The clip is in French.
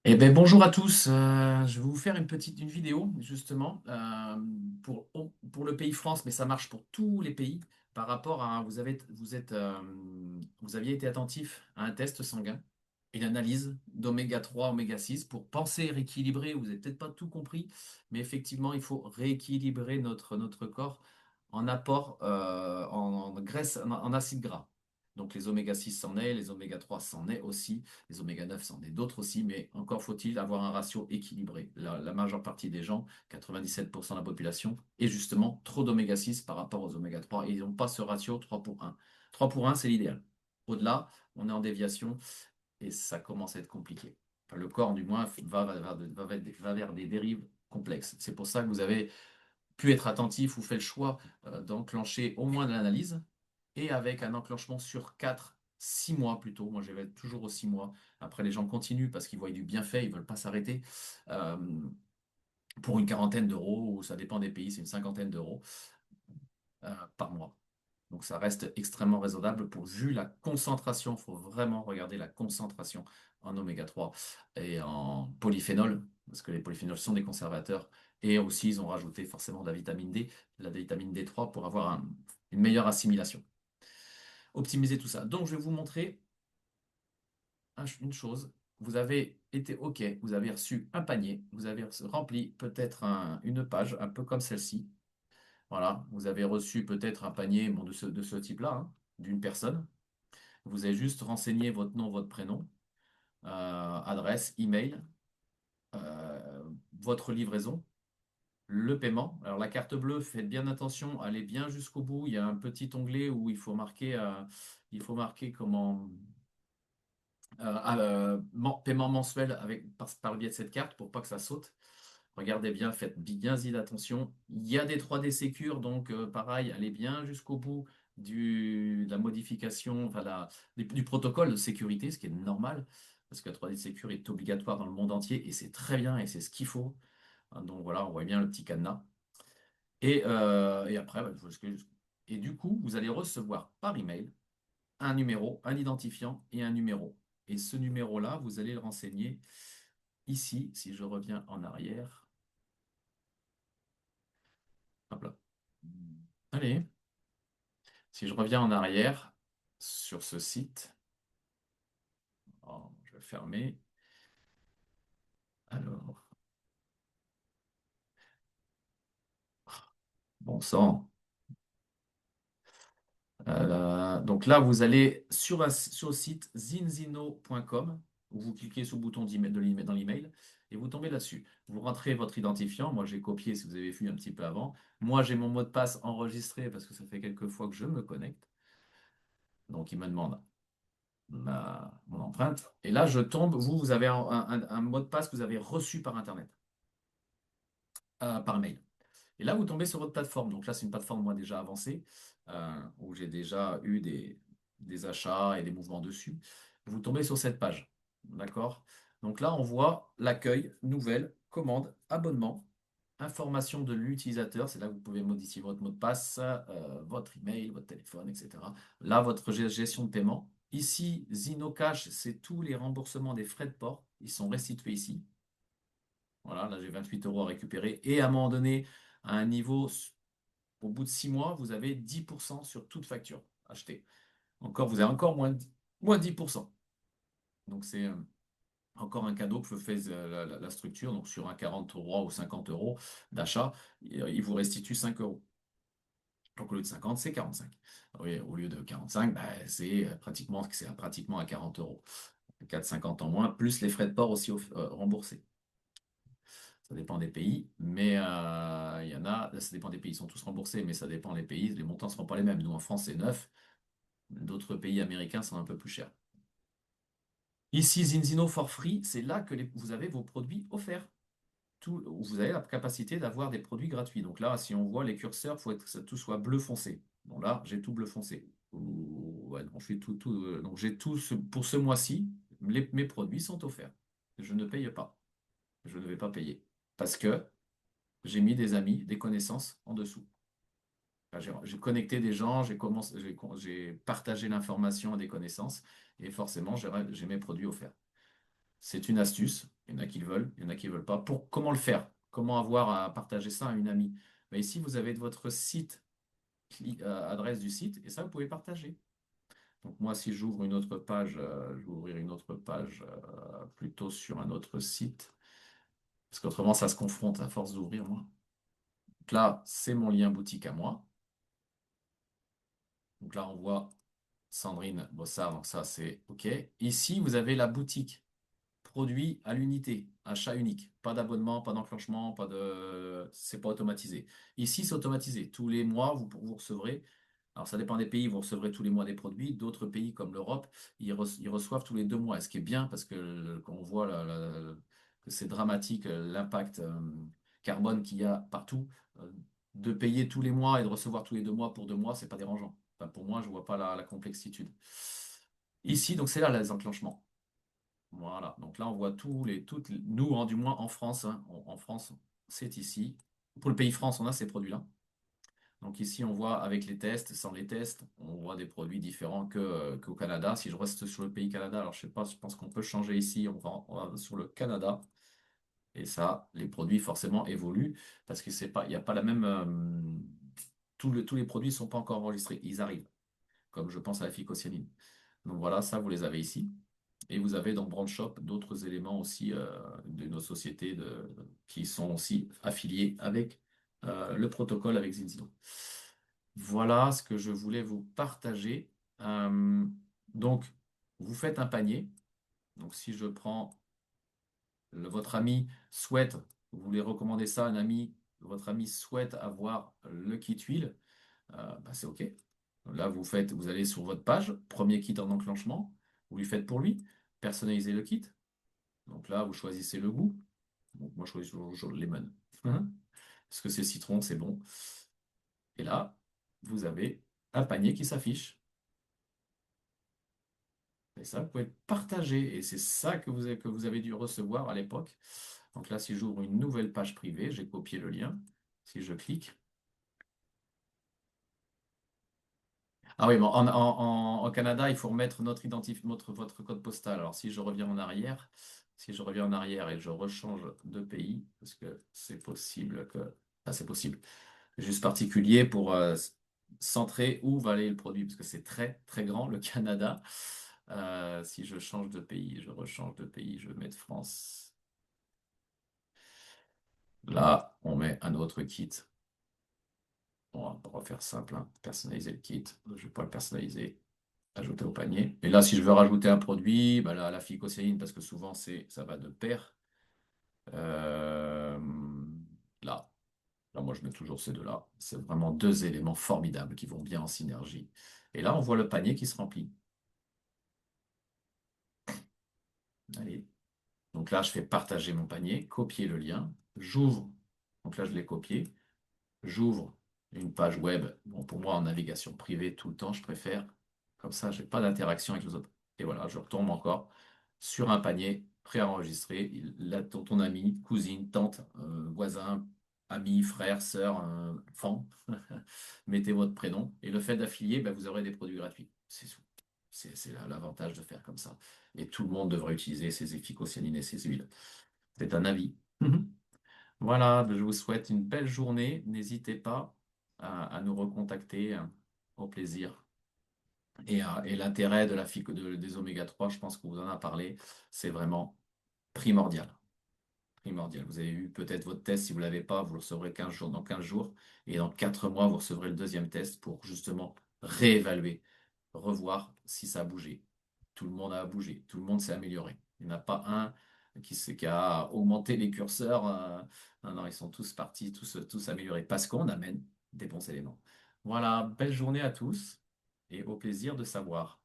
Eh ben, bonjour à tous. Je vais vous faire une vidéo justement pour le pays France, mais ça marche pour tous les pays par rapport à vous aviez été attentif à un test sanguin, une analyse d'oméga 3, oméga 6 pour penser rééquilibrer. Vous n'avez peut-être pas tout compris, mais effectivement, il faut rééquilibrer notre corps en apport en graisse, en acides gras. Donc les oméga 6 s'en est, les oméga 3 s'en est aussi. Les oméga 9 c'en est d'autres aussi, mais encore faut-il avoir un ratio équilibré. La majeure partie des gens, 97% de la population, est justement trop d'oméga 6 par rapport aux oméga 3 et ils n'ont pas ce ratio 3 pour 1. 3 pour 1, c'est l'idéal. Au-delà, on est en déviation et ça commence à être compliqué. Enfin, le corps, du moins, va vers des dérives complexes. C'est pour ça que vous avez pu être attentif ou fait le choix d'enclencher au moins de l'analyse et avec un enclenchement sur 4, 6 mois plutôt. Moi, je vais toujours aux 6 mois. Après, les gens continuent parce qu'ils voient du bienfait, ils ne veulent pas s'arrêter. Euh, pour une quarantaine d'euros, ou ça dépend des pays, c'est une cinquantaine d'euros par mois. Donc ça reste extrêmement raisonnable pour vu la concentration. Il faut vraiment regarder la concentration en oméga 3 et en polyphénol, parce que les polyphénols sont des conservateurs. Et aussi, ils ont rajouté forcément de la vitamine D3 pour avoir une meilleure assimilation. Optimiser tout ça. Donc je vais vous montrer une chose. Vous avez été OK, vous avez reçu un panier, vous avez rempli peut-être une page, un peu comme celle-ci. Voilà, vous avez reçu peut-être un panier bon, de ce type-là, hein, d'une personne. Vous avez juste renseigné votre nom, votre prénom, adresse, email, votre livraison, le paiement. Alors la carte bleue, faites bien attention, allez bien jusqu'au bout. Il y a un petit onglet où il faut marquer comment paiement mensuel par le biais de cette carte pour pas que ça saute. Regardez bien, faites bien attention. Il y a des 3D Secure, donc pareil, allez bien jusqu'au bout de la modification, du protocole de sécurité, ce qui est normal, parce que la 3D Secure est obligatoire dans le monde entier et c'est très bien et c'est ce qu'il faut. Hein, donc voilà, on voit bien le petit cadenas. Et après, et du coup, vous allez recevoir par email un numéro, un identifiant et un numéro. Et ce numéro-là, vous allez le renseigner ici, si je reviens en arrière. Hop là. Allez, si je reviens en arrière sur ce site, oh, je vais fermer. Alors, bon sang. Donc là, vous allez sur le site zinzino.com, où vous cliquez sur le bouton dans l'email et vous tombez là-dessus. Vous rentrez votre identifiant. Moi, j'ai copié si vous avez vu un petit peu avant. Moi, j'ai mon mot de passe enregistré parce que ça fait quelques fois que je me connecte. Donc, il me demande mon empreinte. Et là, je tombe. Vous avez un mot de passe que vous avez reçu par Internet, par mail. Et là, vous tombez sur votre plateforme. Donc là, c'est une plateforme, moi, déjà avancée, où j'ai déjà eu des achats et des mouvements dessus. Vous tombez sur cette page. D'accord? Donc là, on voit l'accueil, nouvelles, commandes, abonnement, information de l'utilisateur. C'est là que vous pouvez modifier votre mot de passe, votre email, votre téléphone, etc. Là, votre gestion de paiement. Ici, Zinocash, c'est tous les remboursements des frais de port. Ils sont restitués ici. Voilà, là j'ai 28 euros à récupérer. Et à un moment donné, à un niveau, au bout de 6 mois, vous avez 10% sur toute facture achetée. Encore, vous avez encore moins de 10%. Donc c'est encore un cadeau que fait la structure. Donc sur un 40 € ou 50 euros d'achat, il vous restitue 5 euros. Donc au lieu de 50, c'est 45. Oui, au lieu de 45, bah, c'est pratiquement à 40 euros. 4,50 en moins, plus les frais de port aussi remboursés. Ça dépend des pays, mais il y en a, ça dépend des pays, ils sont tous remboursés, mais ça dépend des pays, les montants ne seront pas les mêmes. Nous, en France, c'est 9, d'autres pays américains sont un peu plus chers. Ici, Zinzino for free, c'est là que vous avez vos produits offerts. Vous avez la capacité d'avoir des produits gratuits. Donc là, si on voit les curseurs, il faut que tout soit bleu foncé. Bon là, j'ai tout bleu foncé. Ouais, donc, donc j'ai pour ce mois-ci, mes produits sont offerts. Je ne paye pas. Je ne vais pas payer. Parce que j'ai mis des amis, des connaissances en dessous. Enfin, j'ai connecté des gens, j'ai partagé l'information à des connaissances et forcément, j'ai mes produits offerts. C'est une astuce. Il y en a qui le veulent, il y en a qui ne veulent pas. Comment le faire? Comment avoir à partager ça à une amie? Ben, ici, vous avez votre site, adresse du site, et ça, vous pouvez partager. Donc moi, si j'ouvre une autre page, je vais ouvrir une autre page plutôt sur un autre site, parce qu'autrement, ça se confronte à force d'ouvrir, moi. Donc là, c'est mon lien boutique à moi. Donc là, on voit Sandrine Bossard, donc ça, c'est OK. Ici, vous avez la boutique. Produit à l'unité, achat unique. Pas d'abonnement, pas d'enclenchement, pas de. C'est pas automatisé. Ici, c'est automatisé. Tous les mois, vous recevrez. Alors, ça dépend des pays, vous recevrez tous les mois des produits. D'autres pays, comme l'Europe, ils reçoivent tous les 2 mois. Ce qui est bien, parce que quand on voit que c'est dramatique, l'impact carbone qu'il y a partout, euh, de payer tous les mois et de recevoir tous les 2 mois pour 2 mois, c'est pas dérangeant. Enfin, pour moi, je vois pas la complexitude. Ici, donc c'est là les enclenchements. Voilà, donc là on voit nous, du moins en France, hein, en France, c'est ici. Pour le pays France, on a ces produits-là. Donc ici, on voit avec les tests, sans les tests, on voit des produits différents qu'au Canada. Si je reste sur le pays Canada, alors je sais pas, je pense qu'on peut changer ici, on va sur le Canada. Et ça, les produits forcément évoluent parce que c'est pas, il n'y a pas la même. Tous les produits ne sont pas encore enregistrés, ils arrivent, comme je pense à la phycocyanine. Donc voilà, ça, vous les avez ici. Et vous avez dans Brand Shop d'autres éléments aussi de nos sociétés qui sont aussi affiliés avec le protocole avec Zinzino. Voilà ce que je voulais vous partager. Euh, donc, vous faites un panier. Donc, si je prends votre ami souhaite, vous voulez recommander ça à un ami, votre ami souhaite avoir le kit huile, bah, c'est OK. Là, vous allez sur votre page, premier kit en enclenchement, vous lui faites pour lui, personnalisez le kit. Donc là, vous choisissez le goût. Donc moi, je choisis toujours le lemon. Parce que c'est citron, c'est bon. Et là, vous avez un panier qui s'affiche. Et ça, vous pouvez le partager. Et c'est ça que vous avez dû recevoir à l'époque. Donc là, si j'ouvre une nouvelle page privée, j'ai copié le lien. Si je clique. Ah oui, bon, au Canada, il faut remettre votre code postal. Alors si je reviens en arrière, et que je rechange de pays, parce que c'est possible que. Ah, c'est possible. Juste particulier pour centrer où va aller le produit, parce que c'est très très grand, le Canada. Si je change de pays, je rechange de pays, je vais mettre France. Là, on met un autre kit. On va faire simple, hein. Personnaliser le kit. Je ne vais pas le personnaliser. Ajouter au panier. Et là, si je veux rajouter un produit, bah là, la phycocyaline, parce que souvent, ça va de pair. Euh, là, moi, je mets toujours ces deux-là. C'est vraiment deux éléments formidables qui vont bien en synergie. Et là, on voit le panier qui se remplit. Allez. Donc là, je fais partager mon panier, copier le lien. J'ouvre. Donc là, je l'ai copié. J'ouvre une page web. Bon, pour moi, en navigation privée, tout le temps, je préfère. Comme ça, je n'ai pas d'interaction avec les autres. Et voilà, je retombe encore sur un panier prêt à enregistrer. Ton ami, cousine, tante, voisin, ami, frère, sœur, enfant, mettez votre prénom. Et le fait d'affilier, ben, vous aurez des produits gratuits. C'est tout. C'est l'avantage de faire comme ça. Et tout le monde devrait utiliser ces efficocyanines et ces huiles. C'est un avis. Voilà, je vous souhaite une belle journée. N'hésitez pas à nous recontacter. Au plaisir. Et l'intérêt des oméga 3, je pense qu'on vous en a parlé, c'est vraiment primordial. Primordial. Vous avez eu peut-être votre test, si vous ne l'avez pas, vous le recevrez 15 jours, dans 15 jours. Et dans 4 mois, vous recevrez le deuxième test pour justement réévaluer, revoir si ça a bougé. Tout le monde a bougé, tout le monde s'est amélioré. Il n'y en a pas un qui a augmenté les curseurs. Non, non, ils sont tous partis, tous améliorés, parce qu'on amène des bons éléments. Voilà, belle journée à tous et au plaisir de savoir.